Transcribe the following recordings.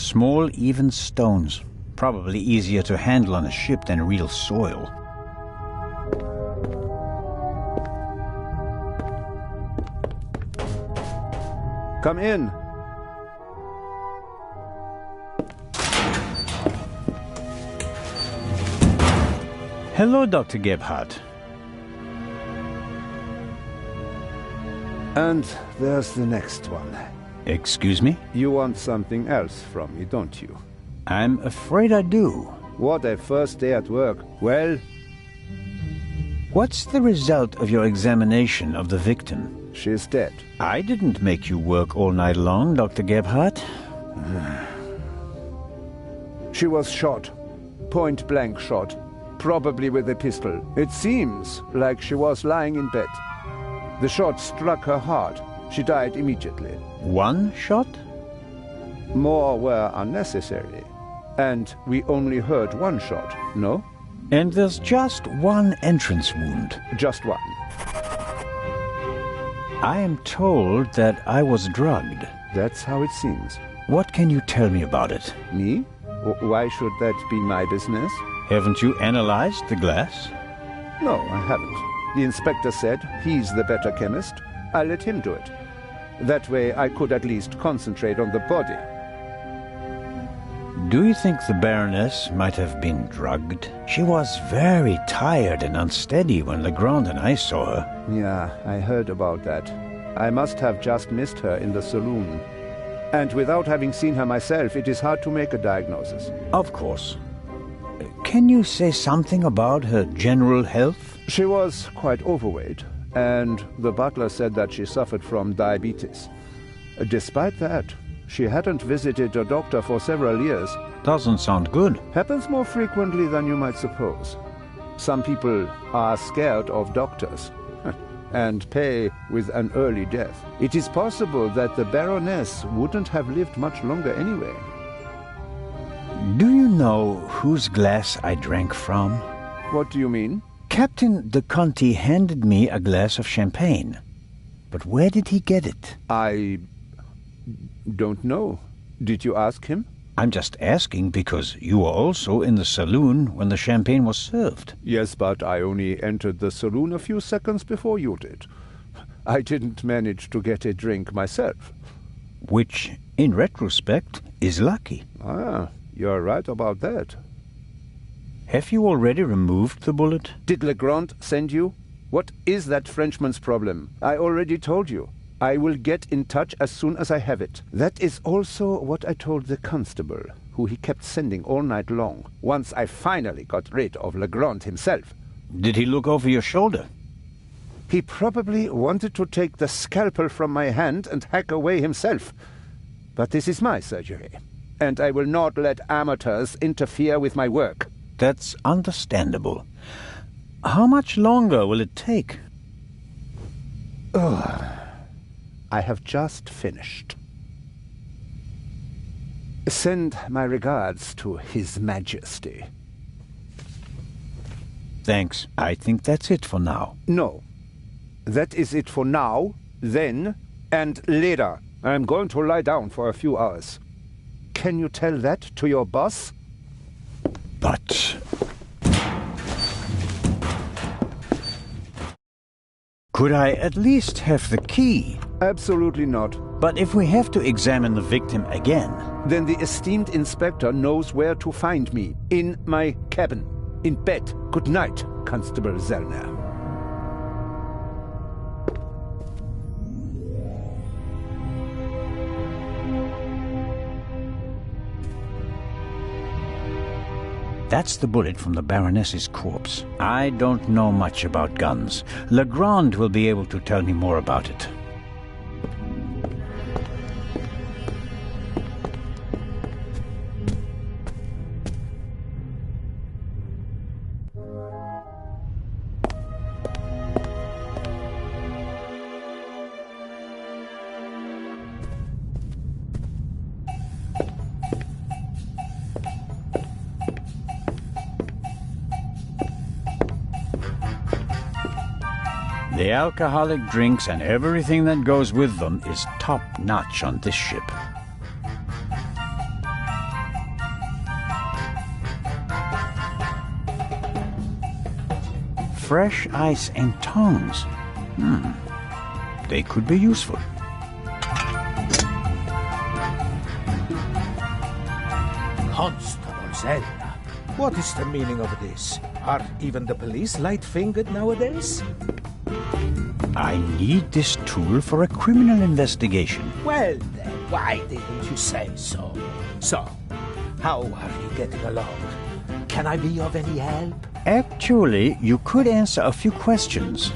Small, even stones. Probably easier to handle on a ship than real soil. Come in. Hello, Dr. Gebhardt. And there's the next one. Excuse me? You want something else from me, don't you? I'm afraid I do. What a first day at work. Well, What's the result of your examination of the victim? she's dead. I didn't make you work all night long, Dr. Gebhardt. She was shot. Point-blank shot. Probably with a pistol. It seems like she was lying in bed. The shot struck her heart. She died immediately. One shot? More were unnecessary. And we only heard one shot, no? And there's just one entrance wound. Just one. I am told that I was drugged. That's how it seems. What can you tell me about it? Me? Why should that be my business? Haven't you analyzed the glass? No, I haven't. The inspector said he's the better chemist. I'll let him do it. That way I could at least concentrate on the body. Do you think the Baroness might have been drugged? She was very tired and unsteady when Legrand and I saw her. Yeah, I heard about that. I must have just missed her in the saloon. And without having seen her myself, it is hard to make a diagnosis. Of course. Can you say something about her general health? She was quite overweight, and the butler said that she suffered from diabetes. Despite that, she hadn't visited a doctor for several years. Doesn't sound good. Happens more frequently than you might suppose. Some people are scared of doctors and pay with an early death. It is possible that the Baroness wouldn't have lived much longer anyway. Do you know whose glass I drank from? What do you mean? Captain de Conti handed me a glass of champagne. But where did he get it? I don't know. Did you ask him? I'm just asking because you were also in the saloon when the champagne was served. Yes, but I only entered the saloon a few seconds before you did. I didn't manage to get a drink myself. Which, in retrospect, is lucky. Ah, you're right about that. Have you already removed the bullet? Did Legrand send you? What is that Frenchman's problem? I already told you. I will get in touch as soon as I have it. That is also what I told the constable, who he kept sending all night long, once I finally got rid of Legrand himself. Did he look over your shoulder? He probably wanted to take the scalpel from my hand and hack away himself. But this is my surgery, and I will not let amateurs interfere with my work. That's understandable. How much longer will it take? I have just finished. Send my regards to His Majesty. Thanks. I think that's it for now. No. That is it for now, then, and later. I'm going to lie down for a few hours. Can you tell that to your boss? But... could I at least have the key? Absolutely not. But if we have to examine the victim again... Then the esteemed inspector knows where to find me. In my cabin. In bed. Good night, Constable Zellner. That's the bullet from the Baroness's corpse. I don't know much about guns. Legrand will be able to tell me more about it. The alcoholic drinks and everything that goes with them is top-notch on this ship. Fresh ice and tongs. They could be useful. Constable Zelda, what is the meaning of this? Are even the police light-fingered nowadays? I need this tool for a criminal investigation. Well then, why didn't you say so? So, how are you getting along? Can I be of any help? Actually, you could answer a few questions.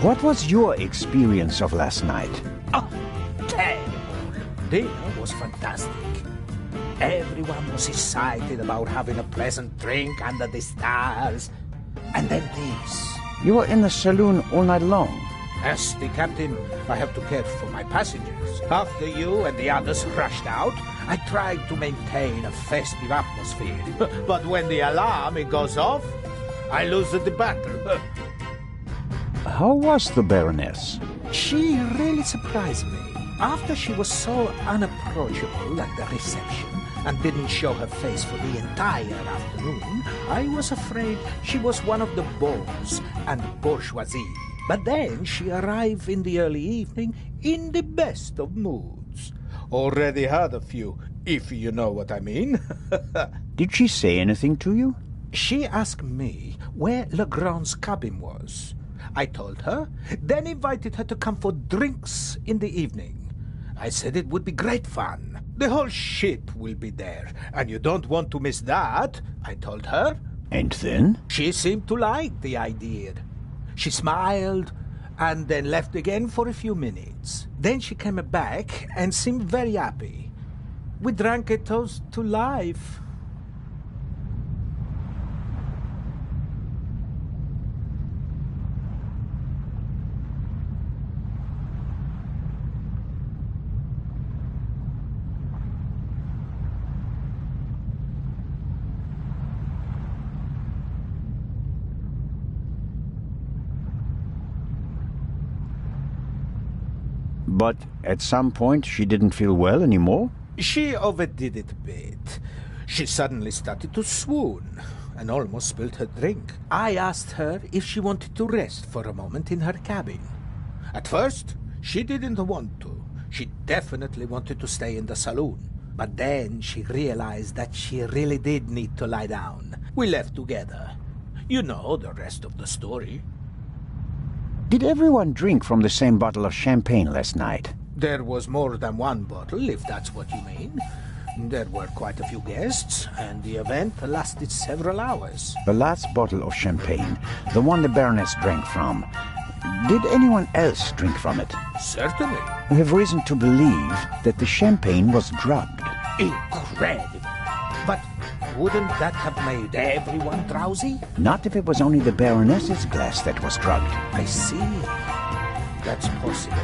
What was your experience of last night? Oh, terrible. Dinner was fantastic. Everyone was excited about having a pleasant drink under the stars. And then this. You were in the saloon all night long. As the captain, I have to care for my passengers. After you and the others rushed out, I tried to maintain a festive atmosphere. But when the alarm goes off, I lose the battle. How was the Baroness? She really surprised me. After she was so unapproachable at the reception and didn't show her face for the entire afternoon, I was afraid she was one of the beaux and bourgeoisie. But then she arrived in the early evening in the best of moods. Already had a few, if you know what I mean. Did she say anything to you? She asked me where Legrand's cabin was. I told her, then invited her to come for drinks in the evening. I said it would be great fun. The whole ship will be there, and you don't want to miss that, I told her. And then? She seemed to like the idea. She smiled, and then left again for a few minutes. Then she came back and seemed very happy. We drank a toast to life. But at some point she didn't feel well anymore? She overdid it a bit. She suddenly started to swoon and almost spilled her drink. I asked her if she wanted to rest for a moment in her cabin. At first, she didn't want to. She definitely wanted to stay in the saloon. But then she realized that she really did need to lie down. We left together. You know the rest of the story. Did everyone drink from the same bottle of champagne last night? There was more than one bottle, if that's what you mean. There were quite a few guests, and the event lasted several hours. The last bottle of champagne, the one the Baroness drank from, did anyone else drink from it? Certainly. We have reason to believe that the champagne was drugged. Incredible. But wouldn't that have made everyone drowsy? Not if it was only the Baroness's glass that was drugged. I see. That's possible.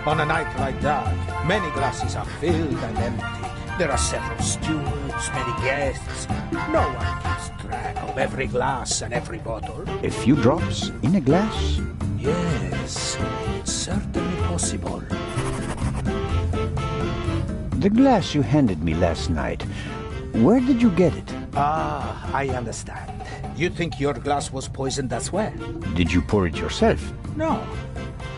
On a night like that, many glasses are filled and emptied. There are several stewards, many guests. No one keeps track of every glass and every bottle. A few drops in a glass? Yes, it's certainly possible. The glass you handed me last night, where did you get it? Ah, I understand. You think your glass was poisoned as well? Did you pour it yourself? No.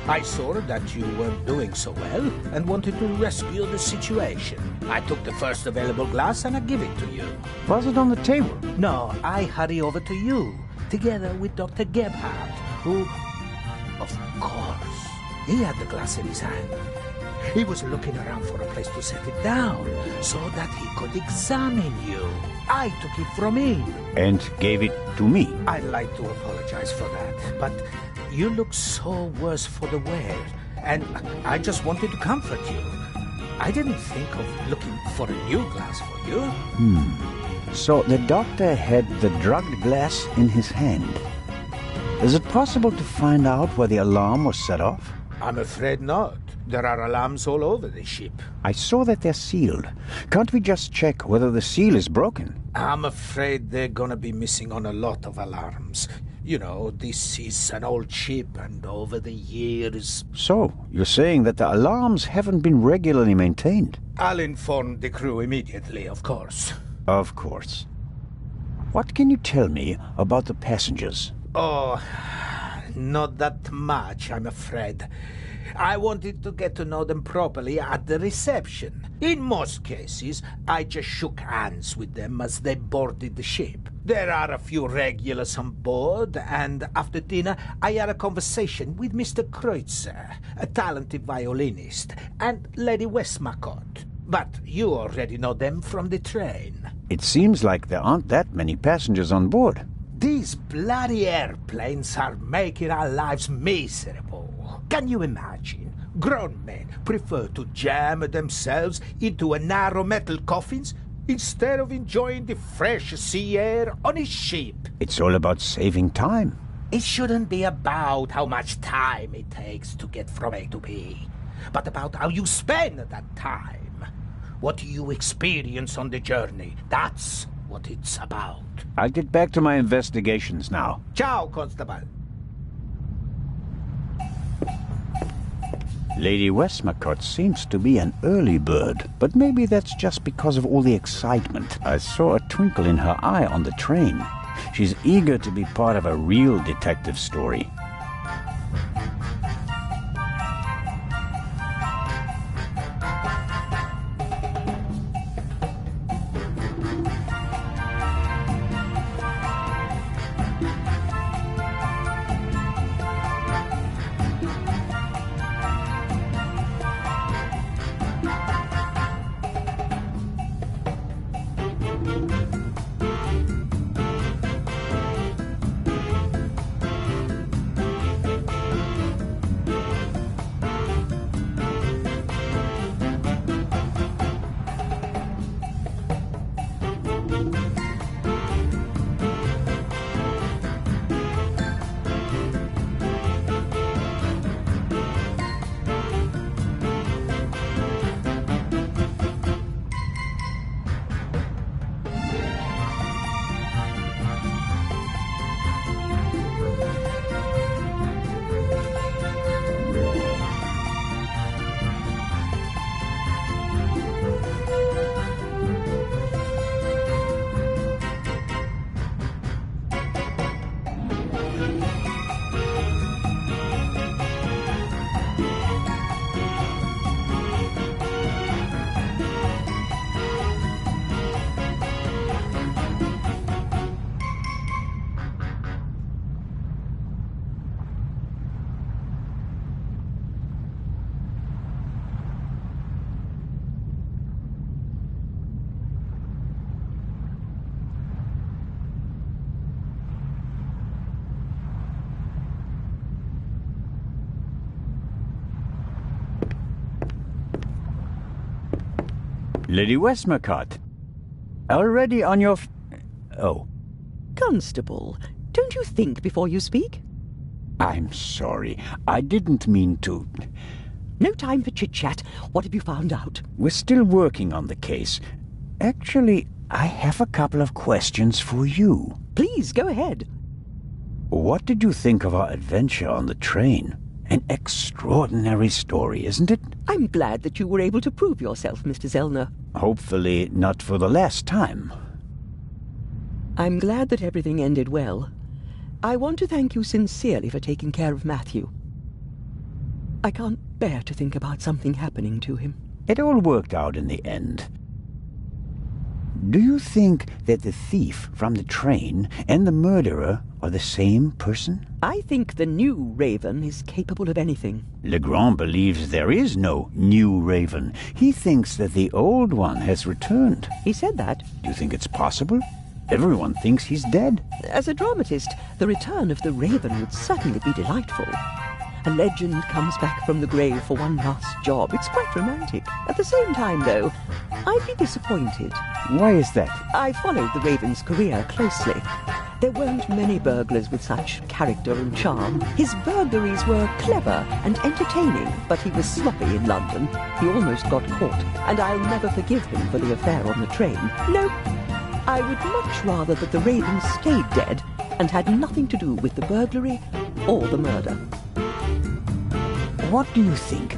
I saw that you weren't doing so well and wanted to rescue the situation. I took the first available glass and I give it to you. Was it on the table? No, I hurry over to you, together with Dr. Gebhardt, who... Of course, he had the glass in his hand. He was looking around for a place to set it down so that he could examine you. I took it from him. And gave it to me? I'd like to apologize for that, but you look so worse for the wear, and I just wanted to comfort you. I didn't think of looking for a new glass for you. So the doctor had the drugged glass in his hand. Is it possible to find out where the alarm was set off? I'm afraid not. There are alarms all over the ship. I saw that they're sealed. Can't we just check whether the seal is broken? I'm afraid they're gonna be missing on a lot of alarms. You know, this is an old ship, and over the years... So, you're saying that the alarms haven't been regularly maintained? I'll inform the crew immediately, of course. Of course. What can you tell me about the passengers? Oh, not that much, I'm afraid. I wanted to get to know them properly at the reception. In most cases, I just shook hands with them as they boarded the ship. There are a few regulars on board, and after dinner, I had a conversation with Mr. Kreutzer, a talented violinist, and Lady Westmacott. But you already know them from the train. It seems like there aren't that many passengers on board. These bloody airplanes are making our lives miserable. Can you imagine? Grown men prefer to jam themselves into a narrow metal coffins instead of enjoying the fresh sea air on a ship. It's all about saving time. It shouldn't be about how much time it takes to get from A to B, but about how you spend that time. What you experience on the journey, that's what it's about. I'll get back to my investigations now. Ciao, Constable. Lady Westmacott seems to be an early bird, but maybe that's just because of all the excitement. I saw a twinkle in her eye on the train. She's eager to be part of a real detective story. Lady Westmacott, already on your Oh. Constable, don't you think before you speak? I'm sorry. I didn't mean to. No time for chit-chat. What have you found out? We're still working on the case. Actually, I have a couple of questions for you. Please, go ahead. What did you think of our adventure on the train? An extraordinary story, isn't it? I'm glad that you were able to prove yourself, Mr. Zellner. Hopefully not for the last time. I'm glad that everything ended well. I want to thank you sincerely for taking care of Matthew. I can't bear to think about something happening to him. It all worked out in the end. Do you think that the thief from the train and the murderer are the same person? I think the new Raven is capable of anything. Legrand believes there is no new Raven. He thinks that the old one has returned. He said that. Do you think it's possible? Everyone thinks he's dead. As a dramatist, the return of the Raven would certainly be delightful. A legend comes back from the grave for one last job. It's quite romantic. At the same time, though, I'd be disappointed. Why is that? I followed the Raven's career closely. There weren't many burglars with such character and charm. His burglaries were clever and entertaining, but he was sloppy in London. He almost got caught, and I'll never forgive him for the affair on the train. No, I would much rather that the Raven stayed dead and had nothing to do with the burglary or the murder. What do you think?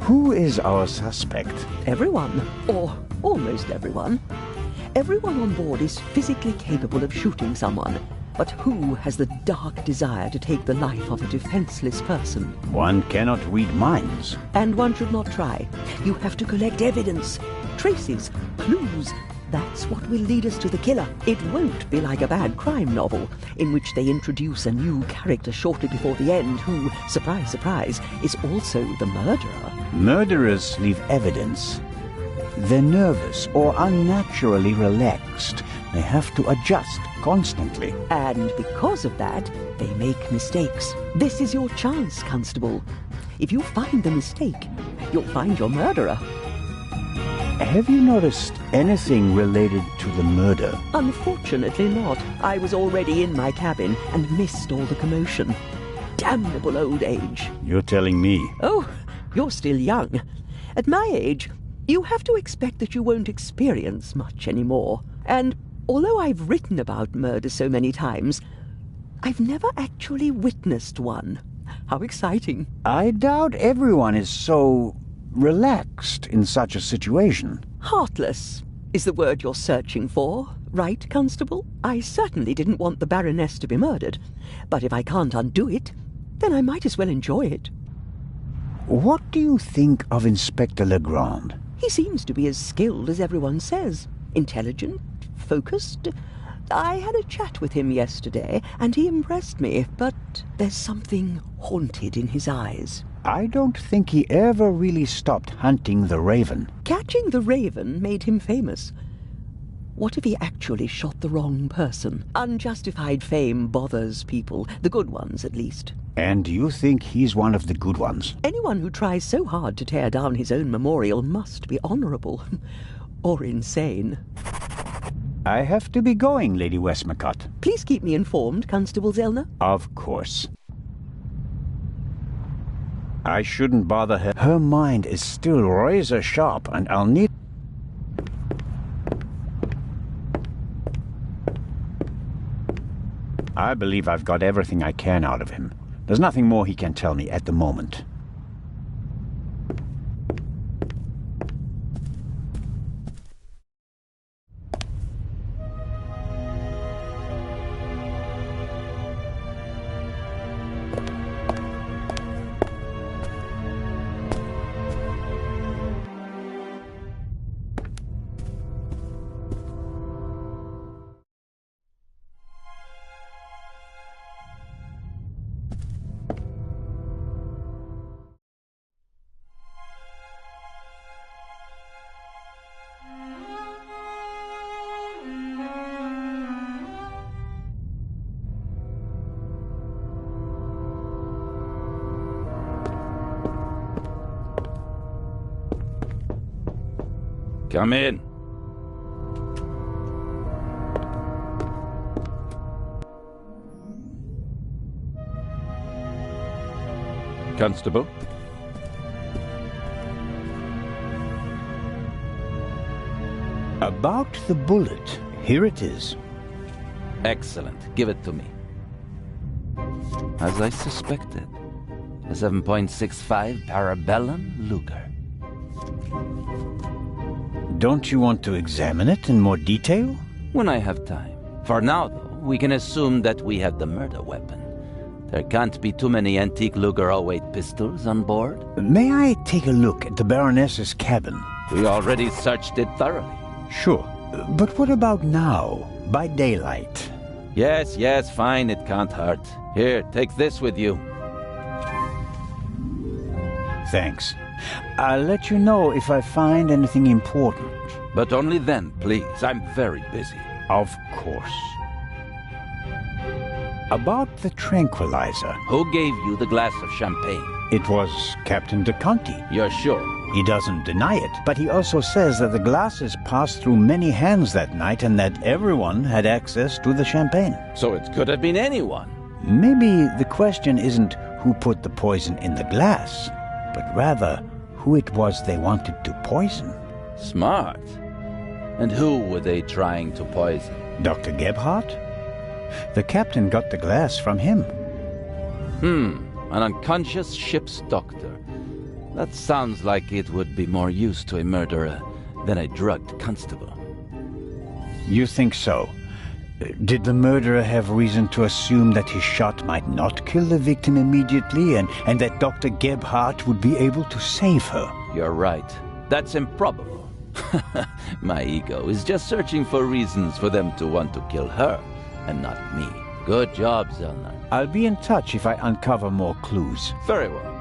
Who is our suspect? Everyone, or almost everyone. Everyone on board is physically capable of shooting someone. But who has the dark desire to take the life of a defenseless person? One cannot read minds. And one should not try. You have to collect evidence, traces, clues. That's what will lead us to the killer. It won't be like a bad crime novel, in which they introduce a new character shortly before the end who, surprise, surprise, is also the murderer. Murderers leave evidence. They're nervous or unnaturally relaxed. They have to adjust constantly. And because of that, they make mistakes. This is your chance, Constable. If you find the mistake, you'll find your murderer. Have you noticed anything related to the murder? Unfortunately not. I was already in my cabin and missed all the commotion. Damnable old age. You're telling me. Oh, you're still young. At my age, you have to expect that you won't experience much anymore. And although I've written about murder so many times, I've never actually witnessed one. How exciting. I doubt everyone is so relaxed in such a situation. Heartless is the word you're searching for, right, Constable? I certainly didn't want the Baroness to be murdered, but if I can't undo it, then I might as well enjoy it. What do you think of Inspector Legrand? He seems to be as skilled as everyone says. Intelligent, focused. I had a chat with him yesterday, and he impressed me, but there's something haunted in his eyes. I don't think he ever really stopped hunting the Raven. Catching the Raven made him famous. What if he actually shot the wrong person? Unjustified fame bothers people, the good ones at least. And you think he's one of the good ones? Anyone who tries so hard to tear down his own memorial must be honorable. Or insane. I have to be going, Lady Westmacott. Please keep me informed, Constable Zellner. Of course. I shouldn't bother her. Her mind is still razor sharp, and I'll need... I believe I've got everything I can out of him. There's nothing more he can tell me at the moment. Come in. Constable? About the bullet. Here it is. Excellent. Give it to me. As I suspected, a 7.65 Parabellum Luger. Don't you want to examine it in more detail? When I have time. For now, though, we can assume that we have the murder weapon. There can't be too many antique Luger 08 pistols on board. May I take a look at the Baroness's cabin? We already searched it thoroughly. Sure. But what about now, by daylight? Yes, fine, it can't hurt. Here, take this with you. Thanks. I'll let you know if I find anything important. But only then, please. I'm very busy. Of course. About the tranquilizer. Who gave you the glass of champagne? It was Captain de Conti. You're sure? He doesn't deny it, but he also says that the glasses passed through many hands that night and that everyone had access to the champagne. So it could have been anyone. Maybe the question isn't who put the poison in the glass, but rather who it was they wanted to poison. Smart. And who were they trying to poison? Dr. Gebhardt? The captain got the glass from him. An unconscious ship's doctor. That sounds like it would be more use to a murderer than a drugged constable. You think so? Did the murderer have reason to assume that his shot might not kill the victim immediately and that Dr. Gebhardt would be able to save her? You're right. That's improbable. My ego is just searching for reasons for them to want to kill her, and not me. Good job, Zelnar. I'll be in touch if I uncover more clues. Very well.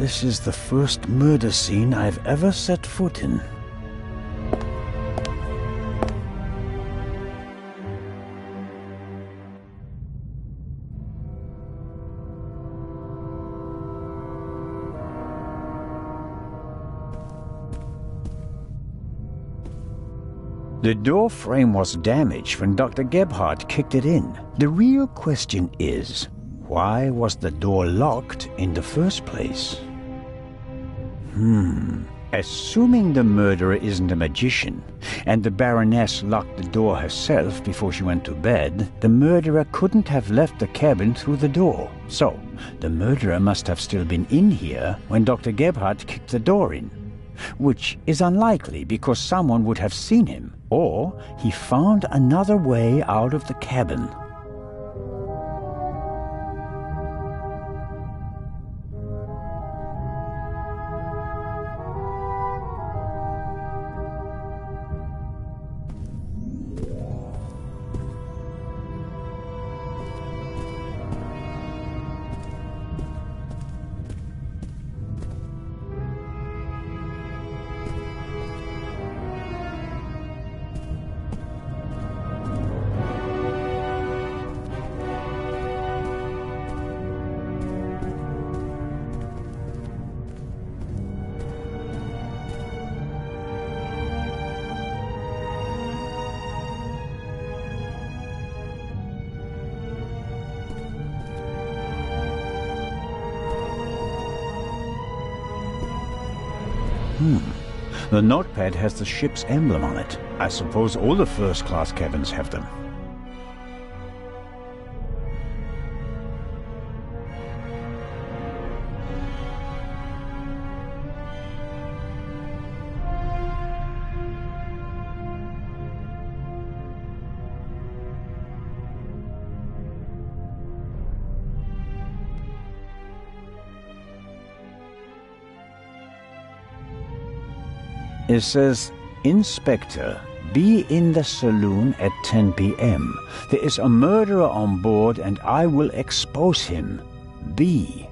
This is the first murder scene I've ever set foot in. The door frame was damaged when Dr. Gebhardt kicked it in. The real question is, why was the door locked in the first place? Assuming the murderer isn't a magician, and the Baroness locked the door herself before she went to bed, the murderer couldn't have left the cabin through the door. So, the murderer must have still been in here when Dr. Gebhardt kicked the door in. Which is unlikely because someone would have seen him, or he found another way out of the cabin. The notepad has the ship's emblem on it. I suppose all the first-class cabins have them. It says, Inspector, be in the saloon at 10 p.m. There is a murderer on board and I will expose him. B.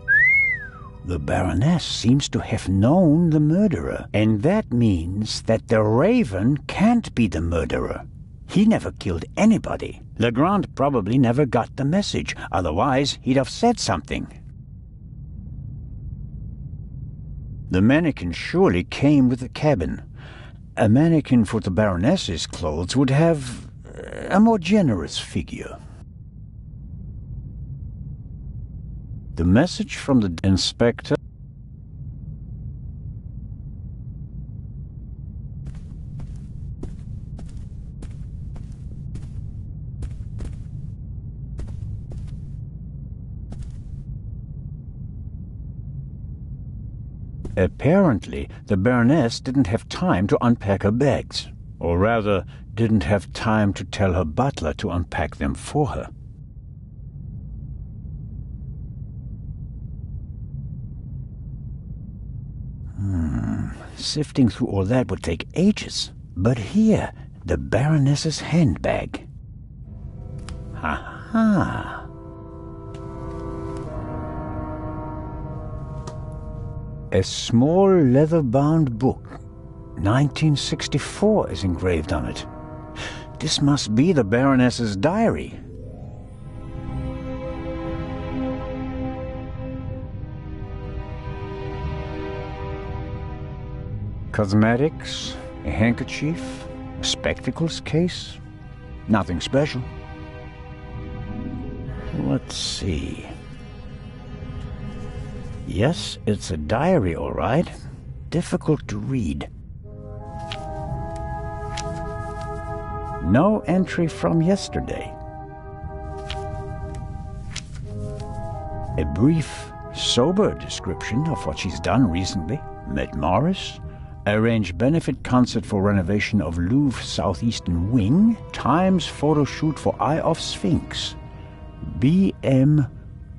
The Baroness seems to have known the murderer, and that means that the Raven can't be the murderer. He never killed anybody. Legrand probably never got the message, otherwise he'd have said something. The mannequin surely came with the cabin. A mannequin for the Baroness's clothes would have a more generous figure. The message from the inspector. Apparently, the Baroness didn't have time to unpack her bags. Or rather, didn't have time to tell her butler to unpack them for her. Sifting through all that would take ages. But here, the Baroness's handbag. Ha-ha! A small leather-bound book. 1964 is engraved on it. This must be the Baroness's diary. Cosmetics, a handkerchief, a spectacles case. Nothing special. Let's see. Yes, it's a diary, all right. Difficult to read. No entry from yesterday. A brief, sober description of what she's done recently. Met Morris, arranged benefit concert for renovation of Louvre Southeastern Wing, Times photo shoot for Eye of Sphinx, BM,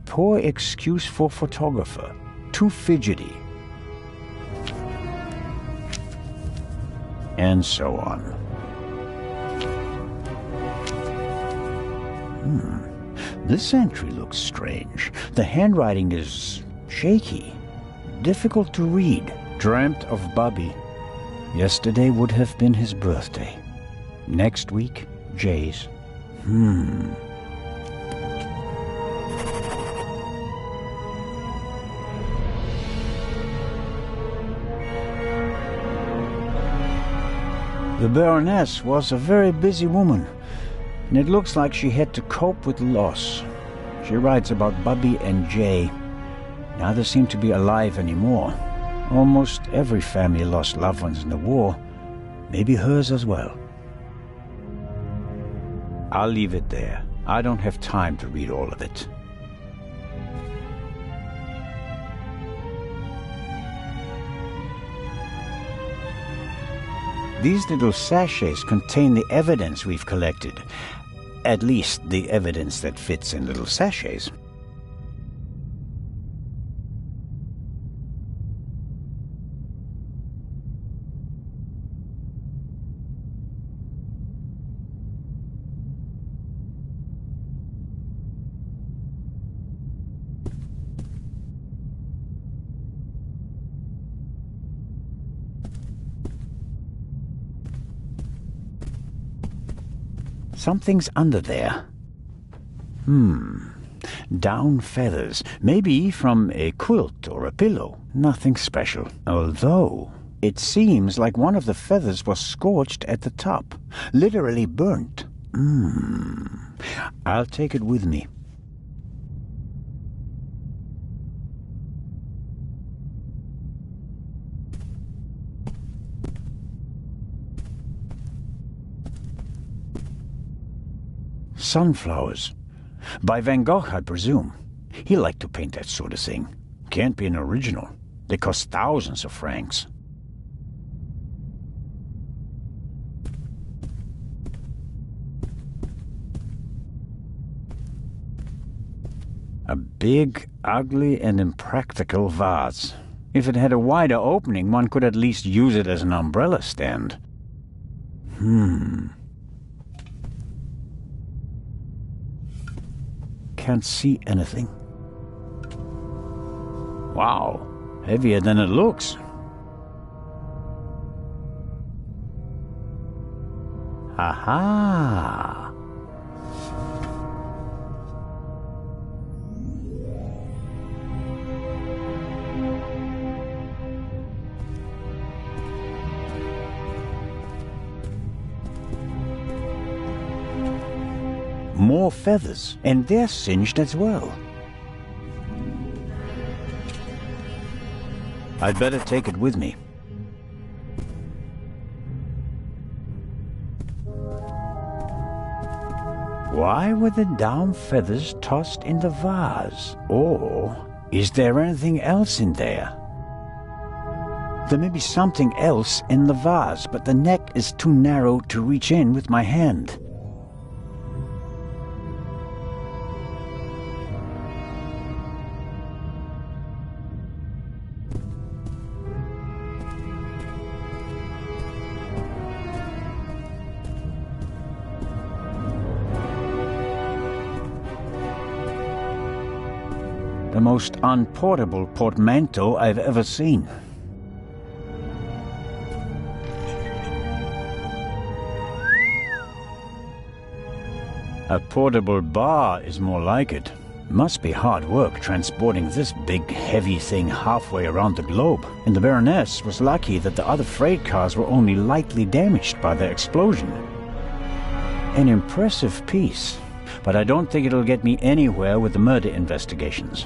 poor excuse for photographer, too fidgety, and so on. This entry looks strange. The handwriting is shaky. difficult to read. Dreamt of Bubby. Yesterday would have been his birthday. Next week, Jay's. The Baroness was a very busy woman, and it looks like she had to cope with loss. She writes about Bubby and Jay. Neither seem to be alive anymore. Almost every family lost loved ones in the war. Maybe hers as well. I'll leave it there. I don't have time to read all of it. These little sachets contain the evidence we've collected. At least the evidence that fits in little sachets. Something's under there. Down feathers. Maybe from a quilt or a pillow. Nothing special. Although, it seems like one of the feathers was scorched at the top. Literally burnt. I'll take it with me. Sunflowers. By Van Gogh, I presume. He liked to paint that sort of thing. Can't be an original. They cost thousands of francs. A big, ugly, and impractical vase. If it had a wider opening, one could at least use it as an umbrella stand. Can't see anything. Wow, heavier than it looks. Aha! More feathers, and they're singed as well. I'd better take it with me. Why were the down feathers tossed in the vase? Or is there anything else in there? There may be something else in the vase, but the neck is too narrow to reach in with my hand. The most unportable portmanteau I've ever seen. A portable bar is more like it. Must be hard work transporting this big, heavy thing halfway around the globe. And the Baroness was lucky that the other freight cars were only lightly damaged by the explosion. An impressive piece, but I don't think it'll get me anywhere with the murder investigations.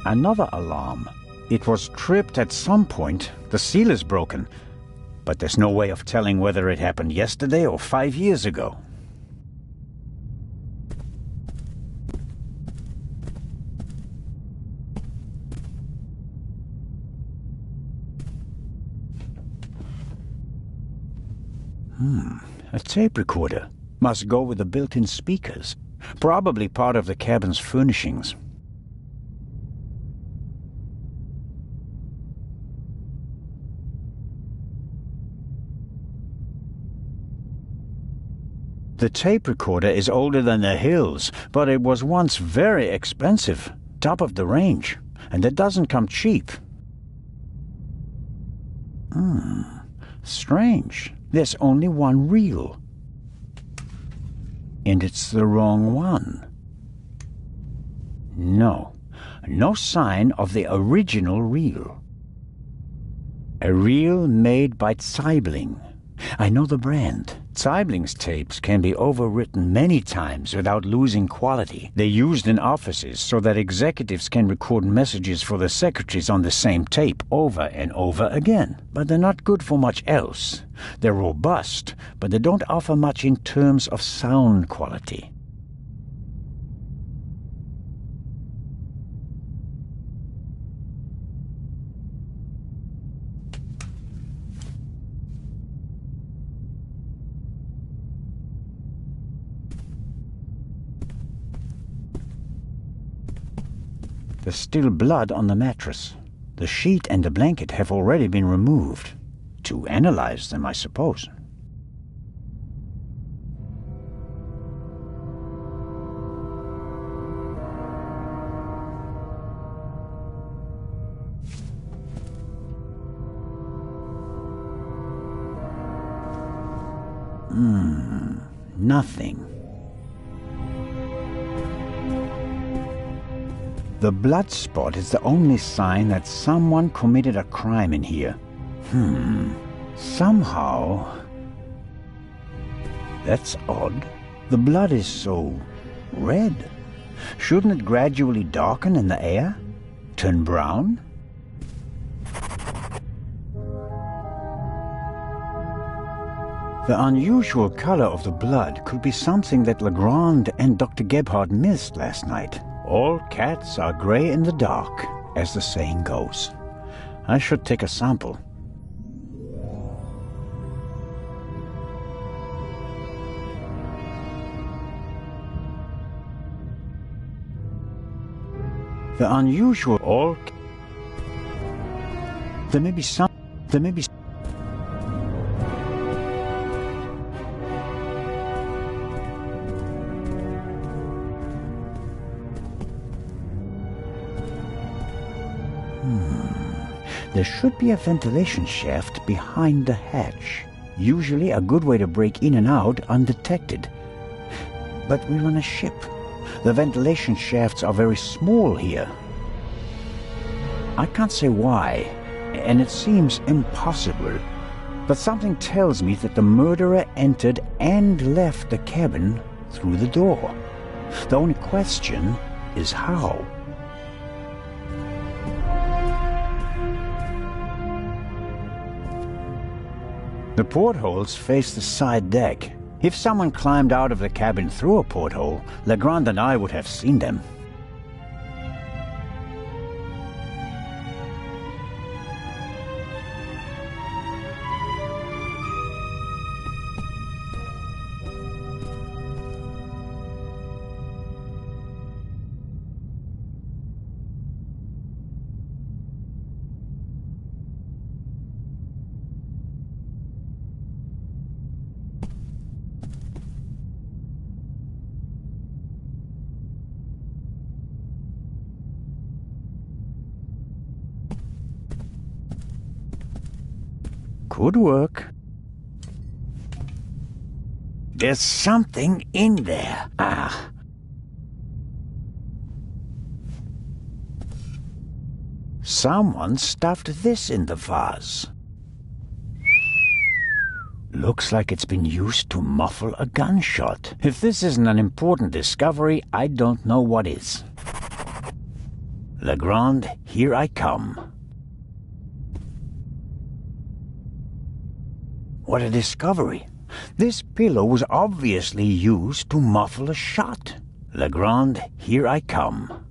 Another alarm. It was tripped at some point. The seal is broken. But there's no way of telling whether it happened yesterday or 5 years ago. A tape recorder. Must go with the built-in speakers. Probably part of the cabin's furnishings. The tape recorder is older than the hills, but it was once very expensive. Top of the range. And it doesn't come cheap. Strange. There's only one reel. And it's the wrong one. No sign of the original reel. A reel made by Zeibling. I know the brand. Zeibling's tapes can be overwritten many times without losing quality. They're used in offices so that executives can record messages for the secretaries on the same tape over and over again. But they're not good for much else. They're robust, but they don't offer much in terms of sound quality. There's still blood on the mattress. The sheet and the blanket have already been removed. To analyze them, I suppose. Nothing. The blood spot is the only sign that someone committed a crime in here. Somehow... That's odd. The blood is so... red. Shouldn't it gradually darken in the air? Turn brown? The unusual color of the blood could be something that Legrand and Dr. Gebhardt missed last night. All cats are gray in the dark, as the saying goes. I should take a sample. The unusual There may be There should be a ventilation shaft behind the hatch. Usually a good way to break in and out undetected. But we're on a ship. The ventilation shafts are very small here. I can't say why, and it seems impossible. But something tells me that the murderer entered and left the cabin through the door. The only question is how. The portholes face the side deck. If someone climbed out of the cabin through a porthole, Legrand and I would have seen them. Could work. There's something in there. Someone stuffed this in the vase. Looks like it's been used to muffle a gunshot. If this isn't an important discovery, I don't know what is. Legrand, here I come. What a discovery. This pillow was obviously used to muffle a shot. Legrand, here I come.